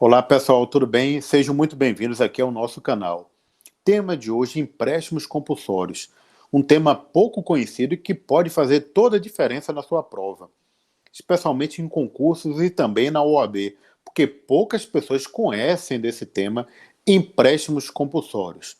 Olá pessoal, tudo bem? Sejam muito bem-vindos aqui ao nosso canal. Tema de hoje: empréstimos compulsórios. Um tema pouco conhecido e que pode fazer toda a diferença na sua prova, especialmente em concursos e também na OAB, porque poucas pessoas conhecem desse tema, empréstimos compulsórios.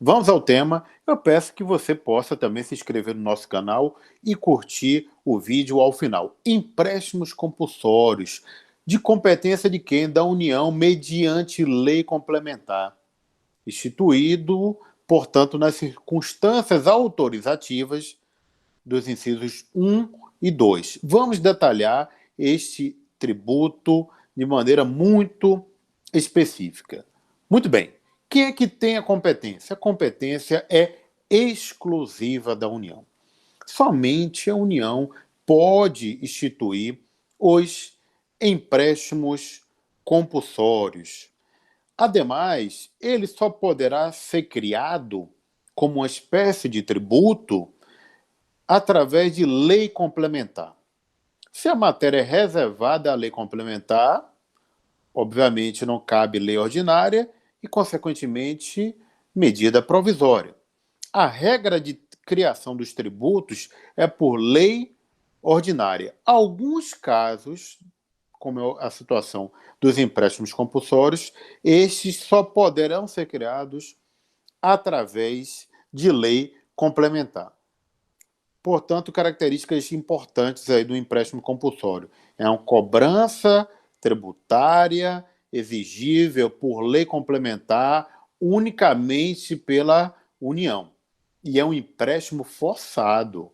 Vamos ao tema. Eu peço que você possa também se inscrever no nosso canal e curtir o vídeo ao final. Empréstimos compulsórios. De competência de quem? Da União, mediante lei complementar. Instituído, portanto, nas circunstâncias autorizativas dos incisos 1 e 2. Vamos detalhar este tributo de maneira muito específica. Muito bem. Quem é que tem a competência? A competência é exclusiva da União. Somente a União pode instituir os empréstimos compulsórios. Ademais, ele só poderá ser criado como uma espécie de tributo através de lei complementar. Se a matéria é reservada à lei complementar, obviamente não cabe lei ordinária e, consequentemente, medida provisória. A regra de criação dos tributos é por lei ordinária. Alguns casos, como é a situação dos empréstimos compulsórios, estes só poderão ser criados através de lei complementar. Portanto, características importantes aí do empréstimo compulsório. É uma cobrança tributária exigível por lei complementar unicamente pela União. E é um empréstimo forçado,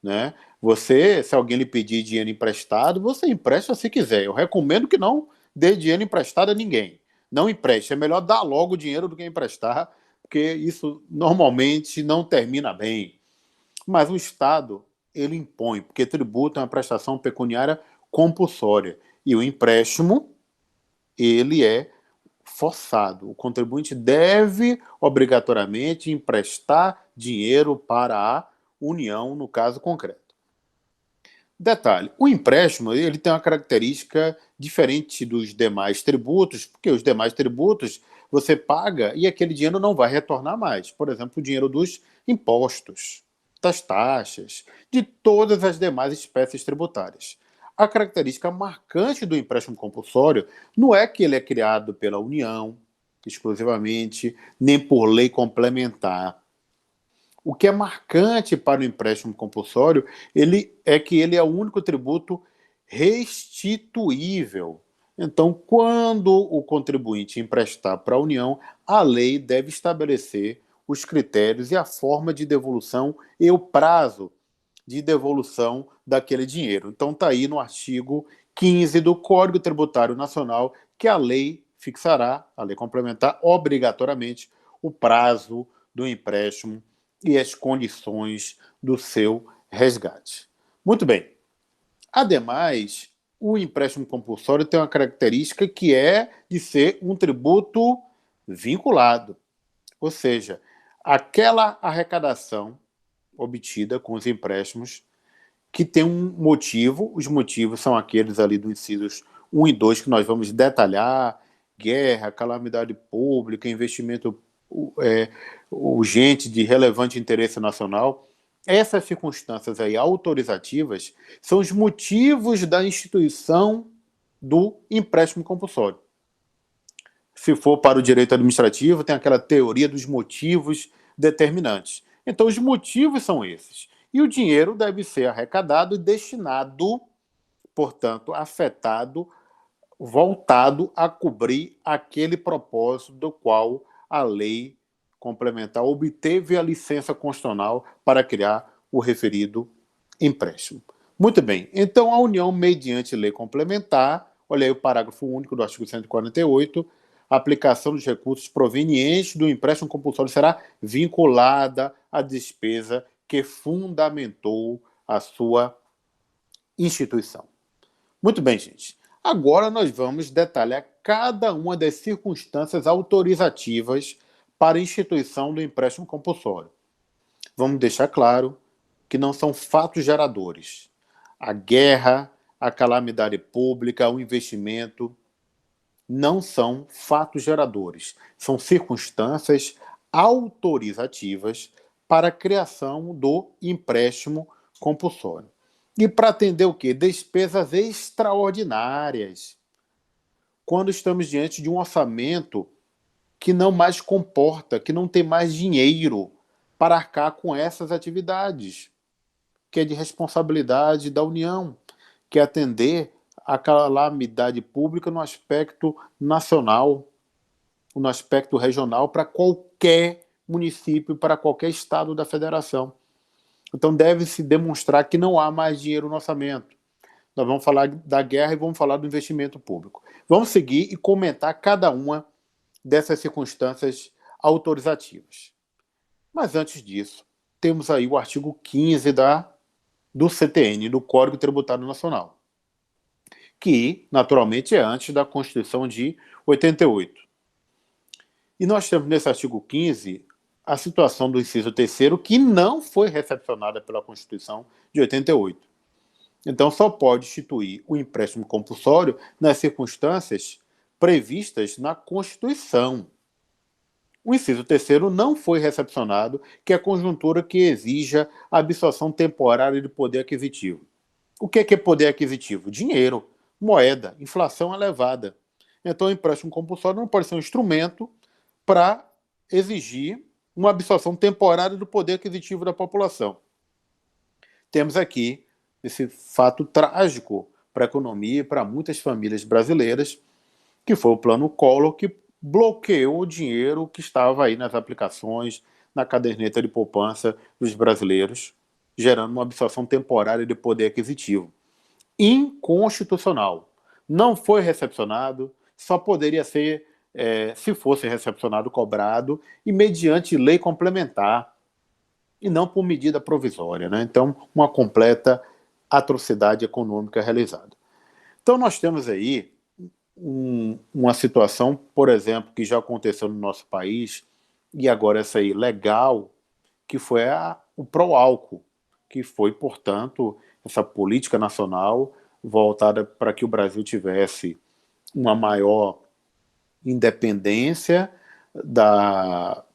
né? Você, se alguém lhe pedir dinheiro emprestado, você empresta se quiser. Eu recomendo que não dê dinheiro emprestado a ninguém. Não empreste. É melhor dar logo o dinheiro do que emprestar, porque isso normalmente não termina bem. Mas o Estado, ele impõe, porque tributo é uma prestação pecuniária compulsória. E o empréstimo, ele é forçado. O contribuinte deve, obrigatoriamente, emprestar dinheiro para a União, no caso concreto. Detalhe, o empréstimo ele tem uma característica diferente dos demais tributos, porque os demais tributos você paga e aquele dinheiro não vai retornar mais. Por exemplo, o dinheiro dos impostos, das taxas, de todas as demais espécies tributárias. A característica marcante do empréstimo compulsório não é que ele é criado pela União exclusivamente, nem por lei complementar. O que é marcante para o empréstimo compulsório é que ele é o único tributo restituível. Então, quando o contribuinte emprestar para a União, a lei deve estabelecer os critérios e a forma de devolução e o prazo de devolução daquele dinheiro. Então, está aí no artigo 15 do Código Tributário Nacional que a lei fixará, a lei complementar, obrigatoriamente, o prazo do empréstimo e as condições do seu resgate. Muito bem. Ademais, o empréstimo compulsório tem uma característica que é de ser um tributo vinculado. Ou seja, aquela arrecadação obtida com os empréstimos que tem um motivo, os motivos são aqueles ali dos incisos 1 e 2 que nós vamos detalhar: guerra, calamidade pública, investimento urgente de relevante interesse nacional. Essas circunstâncias aí autorizativas são os motivos da instituição do empréstimo compulsório. Se for para o direito administrativo, tem aquela teoria dos motivos determinantes. Então, os motivos são esses. E o dinheiro deve ser arrecadado e destinado, portanto, afetado, voltado a cobrir aquele propósito do qual a lei complementar obteve a licença constitucional para criar o referido empréstimo. Muito bem, então a União, mediante lei complementar, olha aí o parágrafo único do artigo 148, a aplicação dos recursos provenientes do empréstimo compulsório será vinculada à despesa que fundamentou a sua instituição. Muito bem, gente. Agora nós vamos detalhar cada uma das circunstâncias autorizativas para a instituição do empréstimo compulsório. Vamos deixar claro que não são fatos geradores. A guerra, a calamidade pública, o investimento não são fatos geradores, são circunstâncias autorizativas para a criação do empréstimo compulsório. E para atender o quê? Despesas extraordinárias. Quando estamos diante de um orçamento que não mais comporta, que não tem mais dinheiro para arcar com essas atividades, que é de responsabilidade da União, que é atender a calamidade pública no aspecto nacional, no aspecto regional, para qualquer município, para qualquer estado da federação. Então deve-se demonstrar que não há mais dinheiro no orçamento. Nós vamos falar da guerra e vamos falar do investimento público. Vamos seguir e comentar cada uma dessas circunstâncias autorizativas. Mas antes disso, temos aí o artigo 15 do CTN, do Código Tributário Nacional, que, naturalmente, é antes da Constituição de 88. E nós temos nesse artigo 15 a situação do inciso 3º, que não foi recepcionada pela Constituição de 88. Então, só pode instituir o empréstimo compulsório nas circunstâncias previstas na Constituição. O inciso 3º não foi recepcionado, que é a conjuntura que exija a absorção temporária de poder aquisitivo. O que é poder aquisitivo? Dinheiro, moeda, inflação elevada. Então, o empréstimo compulsório não pode ser um instrumento para exigir uma absorção temporária do poder aquisitivo da população. Temos aqui esse fato trágico para a economia e para muitas famílias brasileiras, que foi o Plano Collor, que bloqueou o dinheiro que estava aí nas aplicações, na caderneta de poupança dos brasileiros, gerando uma absorção temporária de poder aquisitivo. Inconstitucional. Não foi recepcionado, só poderia ser, se fosse recepcionado, cobrado, e mediante lei complementar, e não por medida provisória, né? Então, uma completa atrocidade econômica realizada. Então, nós temos aí uma situação, por exemplo, que já aconteceu no nosso país, e agora essa aí legal, que foi o pró-álcool, que foi, portanto, essa política nacional voltada para que o Brasil tivesse uma maior independência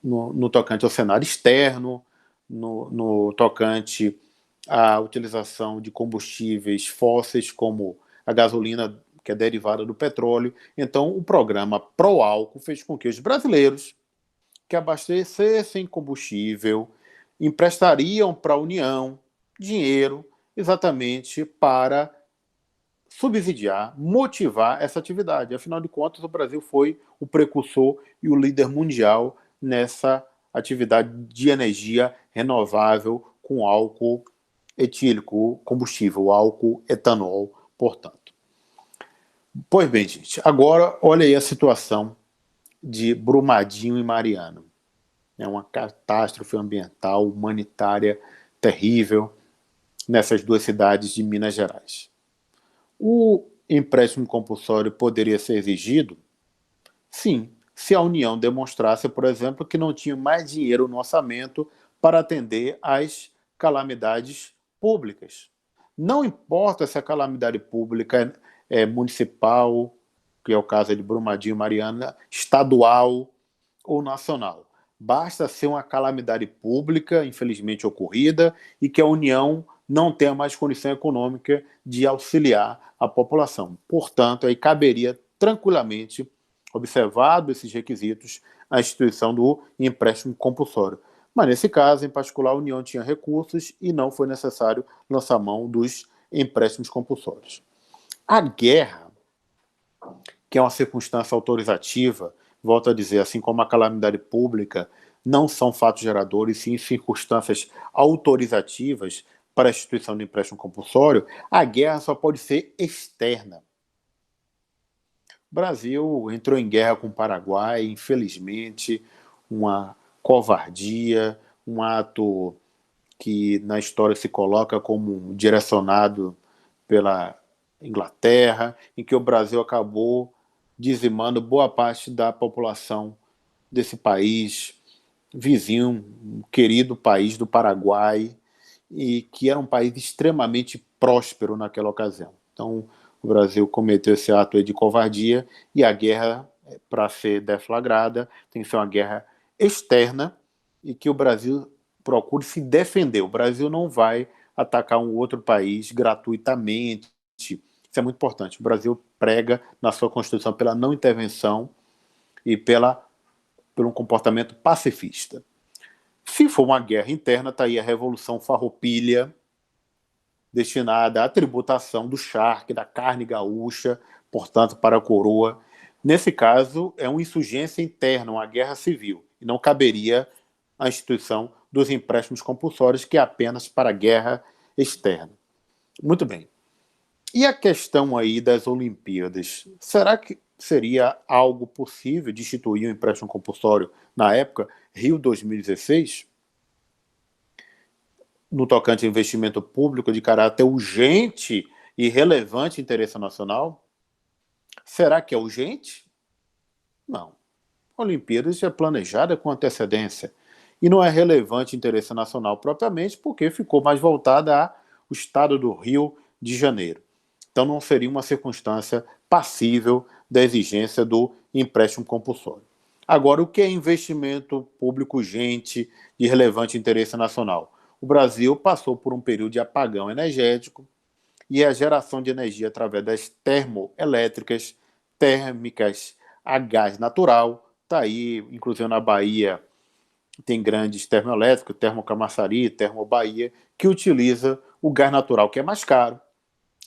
no tocante ao cenário externo, no tocante à utilização de combustíveis fósseis, como a gasolina, que é derivada do petróleo. Então, o programa Pró-Álcool fez com que os brasileiros que abastecessem combustível emprestariam para a União dinheiro exatamente para subsidiar, motivar essa atividade. Afinal de contas, o Brasil foi o precursor e o líder mundial nessa atividade de energia renovável com álcool etílico, combustível, álcool etanol, portanto. Pois bem, gente, agora olha aí a situação de Brumadinho e Mariana. É uma catástrofe ambiental, humanitária terrível nessas duas cidades de Minas Gerais. O empréstimo compulsório poderia ser exigido? Sim, se a União demonstrasse, por exemplo, que não tinha mais dinheiro no orçamento para atender às calamidades públicas. Não importa se a calamidade pública é municipal, que é o caso de Brumadinho e Mariana, estadual ou nacional. Basta ser uma calamidade pública, infelizmente ocorrida, e que a União não tenha mais condição econômica de auxiliar a população. Portanto, aí caberia tranquilamente, observado esses requisitos, a instituição do empréstimo compulsório. Mas nesse caso, em particular, a União tinha recursos e não foi necessário lançar mão dos empréstimos compulsórios. A guerra, que é uma circunstância autorizativa, volto a dizer, assim como a calamidade pública, não são fatos geradores, sim circunstâncias autorizativas para a instituição do empréstimo compulsório, a guerra só pode ser externa. O Brasil entrou em guerra com o Paraguai, infelizmente, uma covardia, um ato que na história se coloca como direcionado pela Inglaterra, em que o Brasil acabou dizimando boa parte da população desse país vizinho, um querido país do Paraguai, e que era um país extremamente próspero naquela ocasião. Então, O Brasil cometeu esse ato aí de covardia e a guerra, para ser deflagrada, tem que ser uma guerra externa e que o Brasil procure se defender. O Brasil não vai atacar um outro país gratuitamente. Isso é muito importante. O Brasil prega na sua Constituição pela não intervenção e por um comportamento pacifista. Se for uma guerra interna, está aí a Revolução Farroupilha, destinada à tributação do charque, da carne gaúcha, portanto, para a coroa. Nesse caso, é uma insurgência interna, uma guerra civil, e não caberia a instituição dos empréstimos compulsórios, que é apenas para a guerra externa. Muito bem. E a questão aí das Olimpíadas? Será que seria algo possível de instituir um empréstimo compulsório na época, Rio 2016? No tocante a investimento público de caráter urgente e relevante interesse nacional? Será que é urgente? Não. A Olimpíadas é planejada com antecedência e não é relevante interesse nacional propriamente porque ficou mais voltada ao estado do Rio de Janeiro. Então não seria uma circunstância passível da exigência do empréstimo compulsório. Agora, o que é investimento público urgente de relevante interesse nacional? O Brasil passou por um período de apagão energético e a geração de energia através das termoelétricas, térmicas a gás natural, está aí, inclusive na Bahia, tem grandes termoelétricos, Termocamaçari, Termobahia, que utiliza o gás natural, que é mais caro,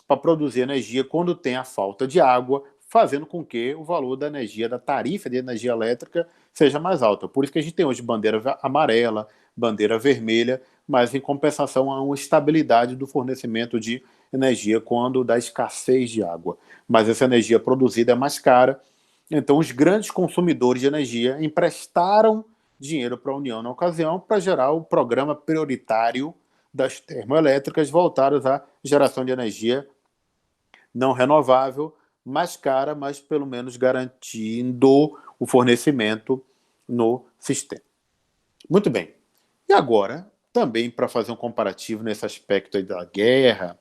para produzir energia quando tem a falta de água, fazendo com que o valor da energia, da tarifa de energia elétrica, seja mais alta. Por isso que a gente tem hoje bandeira amarela, bandeira vermelha, mas em compensação há uma estabilidade do fornecimento de energia quando dá escassez de água. Mas essa energia produzida é mais cara, então os grandes consumidores de energia emprestaram dinheiro para a União na ocasião para gerar o programa prioritário das termoelétricas voltadas à geração de energia não renovável, mais cara, mas pelo menos garantindo o fornecimento no sistema. Muito bem. E agora, também para fazer um comparativo nesse aspecto aí da guerra,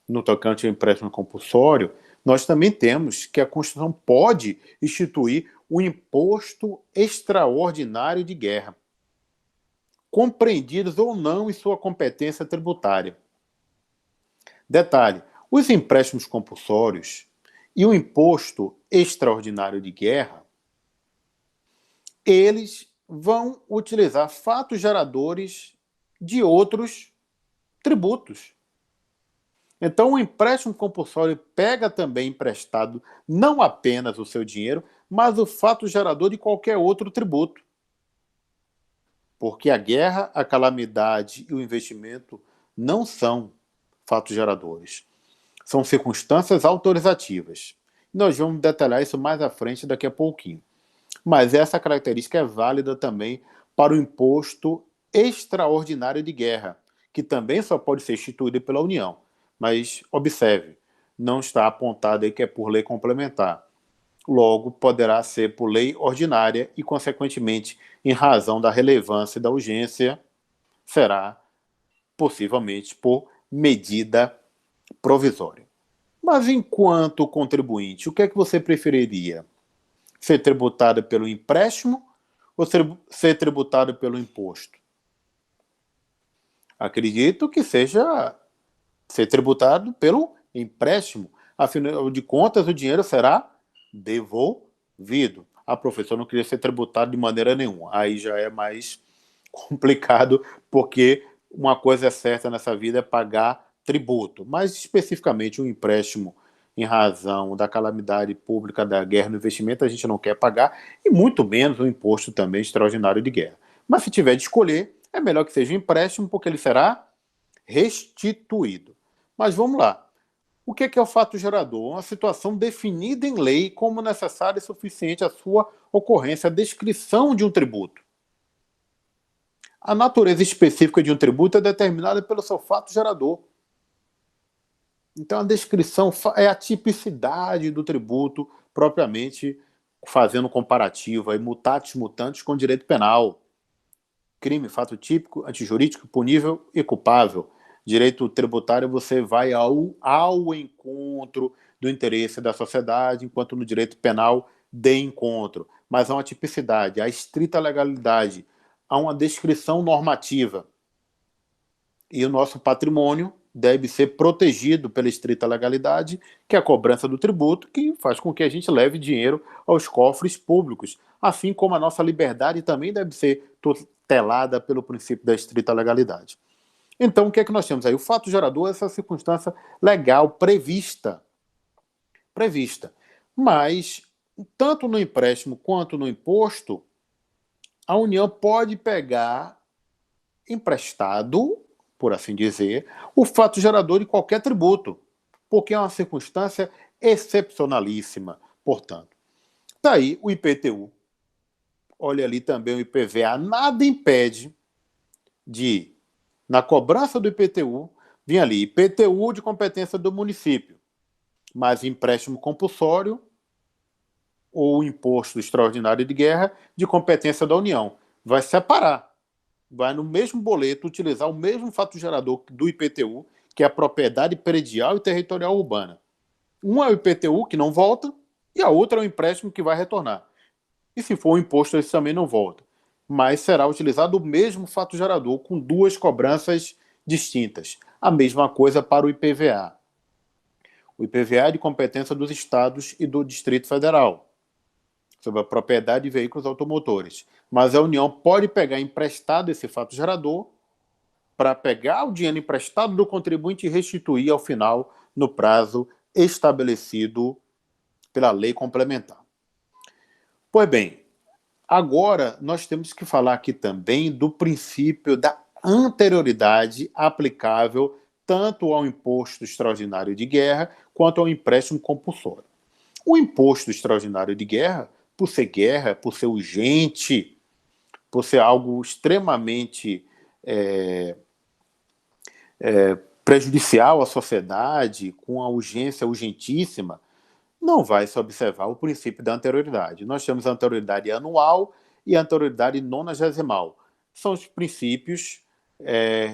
no tocante ao empréstimo compulsório, nós também temos que a Constituição pode instituir um imposto extraordinário de guerra, compreendidos ou não em sua competência tributária. Detalhe, os empréstimos compulsórios e o imposto extraordinário de guerra, eles vão utilizar fatos geradores de outros tributos. Então, o empréstimo compulsório pega também emprestado não apenas o seu dinheiro, mas o fato gerador de qualquer outro tributo. Porque a guerra, a calamidade e o investimento não são fatos geradores. São circunstâncias autorizativas. Nós vamos detalhar isso mais à frente daqui a pouquinho. Mas essa característica é válida também para o imposto extraordinário de guerra, que também só pode ser instituído pela União. Mas observe, não está apontado aí que é por lei complementar. Logo, poderá ser por lei ordinária e, consequentemente, em razão da relevância e da urgência, será possivelmente por medida provisória. Mas enquanto contribuinte, o que é que você preferiria? Ser tributado pelo empréstimo ou ser tributado pelo imposto? Acredito que seja ser tributado pelo empréstimo. Afinal de contas, o dinheiro será devolvido. A professora não queria ser tributado de maneira nenhuma. Aí já é mais complicado, porque uma coisa é certa nessa vida é pagar tributo, mas especificamente um empréstimo em razão da calamidade pública, da guerra no investimento, a gente não quer pagar, e muito menos o imposto também extraordinário de guerra. Mas se tiver de escolher, é melhor que seja um empréstimo, porque ele será restituído. Mas vamos lá. O que é o fato gerador? Uma situação definida em lei como necessária e suficiente à sua ocorrência, a descrição de um tributo. A natureza específica de um tributo é determinada pelo seu fato gerador. Então, a descrição é a tipicidade do tributo, propriamente fazendo comparativo, aí, mutatis mutandis com direito penal. Crime, fato típico, antijurídico, punível e culpável. Direito tributário, você vai ao encontro do interesse da sociedade, enquanto no direito penal de encontro. Mas há uma tipicidade, há estrita legalidade, há uma descrição normativa. E o nosso patrimônio deve ser protegido pela estrita legalidade, que é a cobrança do tributo, que faz com que a gente leve dinheiro aos cofres públicos, assim como a nossa liberdade também deve ser tutelada pelo princípio da estrita legalidade. Então, o que é que nós temos aí? O fato gerador é essa circunstância legal prevista. Mas, tanto no empréstimo quanto no imposto, a União pode pegar emprestado, por assim dizer, o fato gerador de qualquer tributo, porque é uma circunstância excepcionalíssima, portanto. Daí o IPTU, olha ali também o IPVA, nada impede de, na cobrança do IPTU, vir ali IPTU de competência do município, mas empréstimo compulsório ou imposto extraordinário de guerra de competência da União. Vai separar. Vai no mesmo boleto utilizar o mesmo fato gerador do IPTU, que é a propriedade predial e territorial urbana. Um é o IPTU, que não volta, e a outra é o empréstimo que vai retornar. E se for o imposto, esse também não volta. Mas será utilizado o mesmo fato gerador, com duas cobranças distintas. A mesma coisa para o IPVA. O IPVA é de competência dos estados e do Distrito Federal, sobre a propriedade de veículos automotores. Mas a União pode pegar emprestado esse fato gerador para pegar o dinheiro emprestado do contribuinte e restituir ao final no prazo estabelecido pela lei complementar. Pois bem, agora nós temos que falar aqui também do princípio da anterioridade aplicável tanto ao imposto extraordinário de guerra quanto ao empréstimo compulsório. O imposto extraordinário de guerra, por ser urgente, por ser algo extremamente prejudicial à sociedade, com a urgência urgentíssima, não vai se observar o princípio da anterioridade. Nós temos a anterioridade anual e a anterioridade nonagesimal. São os princípios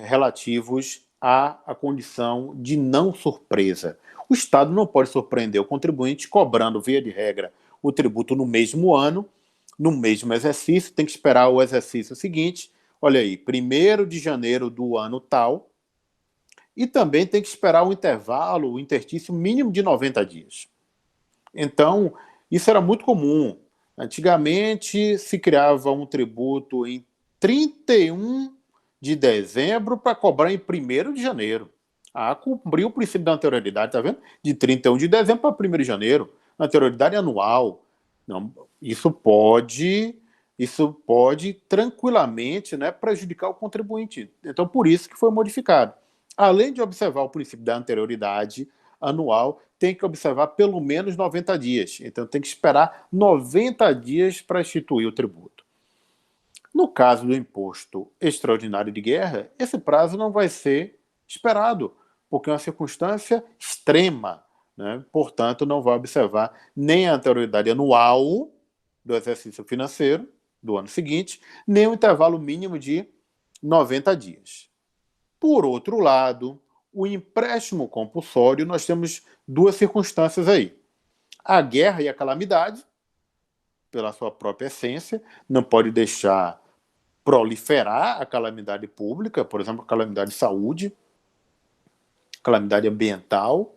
relativos à condição de não surpresa. O Estado não pode surpreender o contribuinte cobrando, via de regra, o tributo no mesmo ano, no mesmo exercício, tem que esperar o exercício seguinte, olha aí, 1º de janeiro do ano tal, e também tem que esperar um intervalo, o interstício mínimo de 90 dias. Então, isso era muito comum. Antigamente, se criava um tributo em 31 de dezembro para cobrar em 1º de janeiro. Cumpriu o princípio da anterioridade, tá vendo? De 31 de dezembro para 1º de janeiro. Anterioridade anual. Não, isso pode tranquilamente, né, prejudicar o contribuinte. Então, por isso que foi modificado. Além de observar o princípio da anterioridade anual, tem que observar pelo menos 90 dias. Então, tem que esperar 90 dias para instituir o tributo. No caso do imposto extraordinário de guerra, esse prazo não vai ser esperado, porque é uma circunstância extrema, né? Portanto, não vai observar nem a anterioridade anual do exercício financeiro do ano seguinte, nem o intervalo mínimo de 90 dias. Por outro lado, o empréstimo compulsório, nós temos duas circunstâncias aí. A guerra e a calamidade, pela sua própria essência, não pode deixar proliferar a calamidade pública, por exemplo, a calamidade de saúde, calamidade ambiental.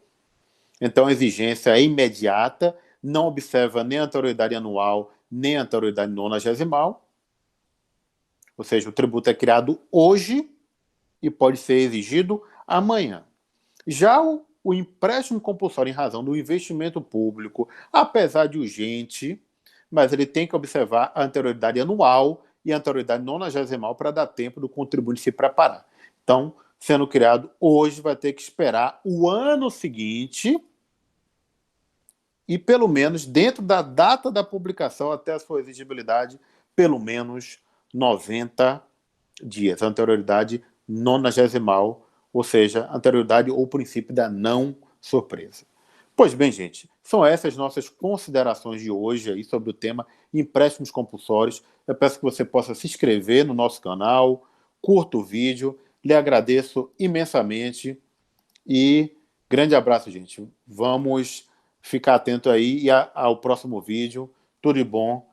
Então, a exigência é imediata, não observa nem a anterioridade anual, nem a anterioridade nonagesimal. Ou seja, o tributo é criado hoje e pode ser exigido amanhã. Já o empréstimo compulsório em razão do investimento público, apesar de urgente, mas ele tem que observar a anterioridade anual e a anterioridade nonagesimal para dar tempo do contribuinte se preparar. Então, sendo criado hoje, vai ter que esperar o ano seguinte e, pelo menos, dentro da data da publicação até a sua exigibilidade, pelo menos 90 dias. A anterioridade nonagesimal, ou seja, anterioridade ou princípio da não surpresa. Pois bem, gente, são essas nossas considerações de hoje aí sobre o tema empréstimos compulsórios. Eu peço que você possa se inscrever no nosso canal, curta o vídeo, lhe agradeço imensamente e grande abraço, gente. Vamos ficar atento aí e ao próximo vídeo. Tudo de bom.